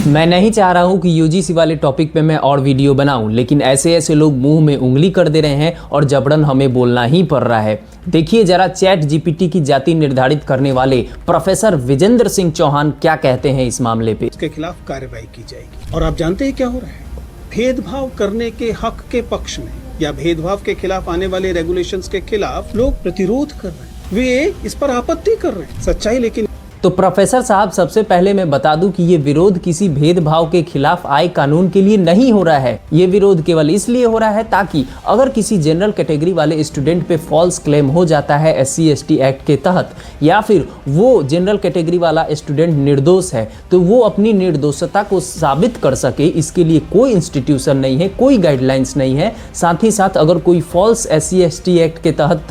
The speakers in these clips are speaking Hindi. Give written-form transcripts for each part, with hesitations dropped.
मैं नहीं चाह रहा हूं कि यूजीसी वाले टॉपिक पे मैं और वीडियो बनाऊं, लेकिन ऐसे ऐसे लोग मुंह में उंगली कर दे रहे हैं और जबरन हमें बोलना ही पड़ रहा है। देखिए जरा चैट जीपीटी की जाति निर्धारित करने वाले प्रोफेसर विजेंद्र सिंह चौहान क्या कहते हैं इस मामले पे। इसके खिलाफ कार्रवाई की जाएगी। और आप जानते हैं क्या हो रहा है? भेदभाव करने के हक के पक्ष में या भेदभाव के खिलाफ आने वाले रेगुलेशंस के खिलाफ लोग प्रतिरोध कर रहे हैं, वे इस पर आपत्ति कर रहे हैं। सच्चाई लेकिन तो प्रोफेसर साहब, सबसे पहले मैं बता दूं कि ये विरोध किसी भेदभाव के खिलाफ आए कानून के लिए नहीं हो रहा है। ये विरोध केवल इसलिए हो रहा है ताकि अगर किसी जनरल कैटेगरी वाले स्टूडेंट पे फॉल्स क्लेम हो जाता है SC ST एक्ट के तहत, या फिर वो जनरल कैटेगरी वाला स्टूडेंट निर्दोष है, तो वो अपनी निर्दोषता को साबित कर सके। इसके लिए कोई इंस्टीट्यूशन नहीं है, कोई गाइडलाइंस नहीं है। साथ ही साथ अगर कोई फॉल्स SC ST एक्ट के तहत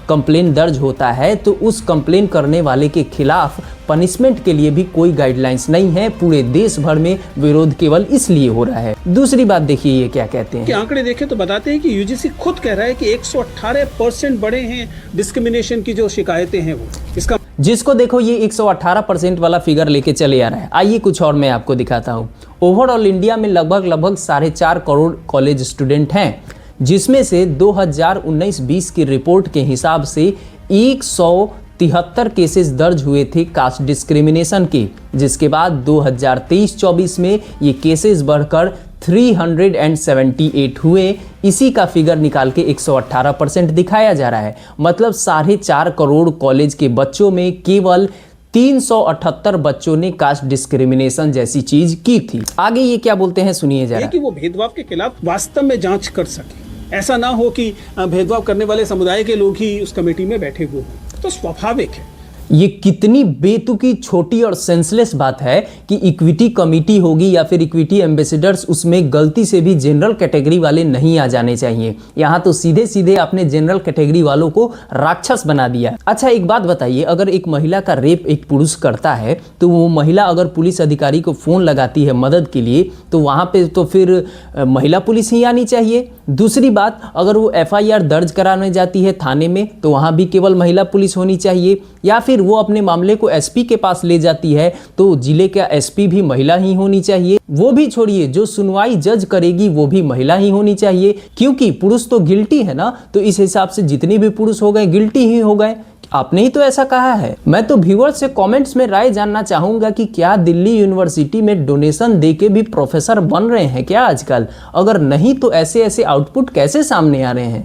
कंप्लेन दर्ज होता है तो उस कंप्लेन करने वाले के खिलाफ पनिशमेंट के लिए भी कोई गाइडलाइंस नहीं है। पूरे देश भर में विरोध केवल इसलिए हो रहा है। दूसरी बात देखिए ये क्या कहते हैं। आंकड़े देखें तो बताते हैं कि यूजीसी खुद कह रहा है कि 118% बढ़े हैं डिस्क्रिमिनेशन की जो शिकायतें हैं वो। इसका जिसको देखो ये 118% वाला फिगर लेके चले आ रहा है। आइए कुछ और मैं आपको दिखाता हूँ। ओवरऑल इंडिया में लगभग 4.5 करोड़ कॉलेज स्टूडेंट हैं, जिसमें से 2019-20 की रिपोर्ट के हिसाब से 173 केसेस दर्ज हुए थे कास्ट डिस्क्रिमिनेशन के, जिसके बाद 2023-24 में ये केसेस बढ़कर 378 हुए। इसी का फिगर निकाल के 118% दिखाया जा रहा है। मतलब 4.5 करोड़ कॉलेज के बच्चों में केवल 378 बच्चों ने कास्ट डिस्क्रिमिनेशन जैसी चीज की थी। आगे ये क्या बोलते हैं सुनिए जरा। कि वो भेदभाव के खिलाफ वास्तव में जांच कर सके। ऐसा ना हो कि भेदभाव करने वाले समुदाय के लोग ही उस कमेटी में बैठे हुए हों। तो स्वाभाविक है। ये कितनी बेतुकी छोटी और सेंसलेस बात है कि इक्विटी कमेटी होगी या फिर इक्विटी एम्बेसडर्स, उसमें गलती से भी जनरल कैटेगरी वाले नहीं आ जाने चाहिए। यहाँ तो सीधे सीधे आपने जनरल कैटेगरी वालों को राक्षस बना दिया। अच्छा एक बात बताइए, अगर एक महिला का रेप एक पुरुष करता है तो वो महिला अगर पुलिस अधिकारी को फोन लगाती है मदद के लिए, तो वहाँ पे तो फिर महिला पुलिस ही आनी चाहिए। दूसरी बात, अगर वो FIR दर्ज कराने जाती है थाने में तो वहाँ भी केवल महिला पुलिस होनी चाहिए। या फिर वो अपने मामले को SP के पास ले जाती है तो जिले का SP भी महिला ही होनी चाहिए। वो भी छोड़िए, जो सुनवाई जज करेगी वो भी महिला ही होनी चाहिए, क्योंकि पुरुष तो गिल्टी है ना। तो इस हिसाब से जितने भी पुरुष हो गए गिल्टी ही हो गए। आपने ही तो ऐसा कहा है। मैं तो व्यूअर्स से कमेंट्स में राय जानना चाहूंगा कि क्या दिल्ली यूनिवर्सिटी में डोनेशन देके भी प्रोफेसर बन रहे हैं क्या आजकल? अगर नहीं तो ऐसे ऐसे आउटपुट कैसे सामने आ रहे हैं?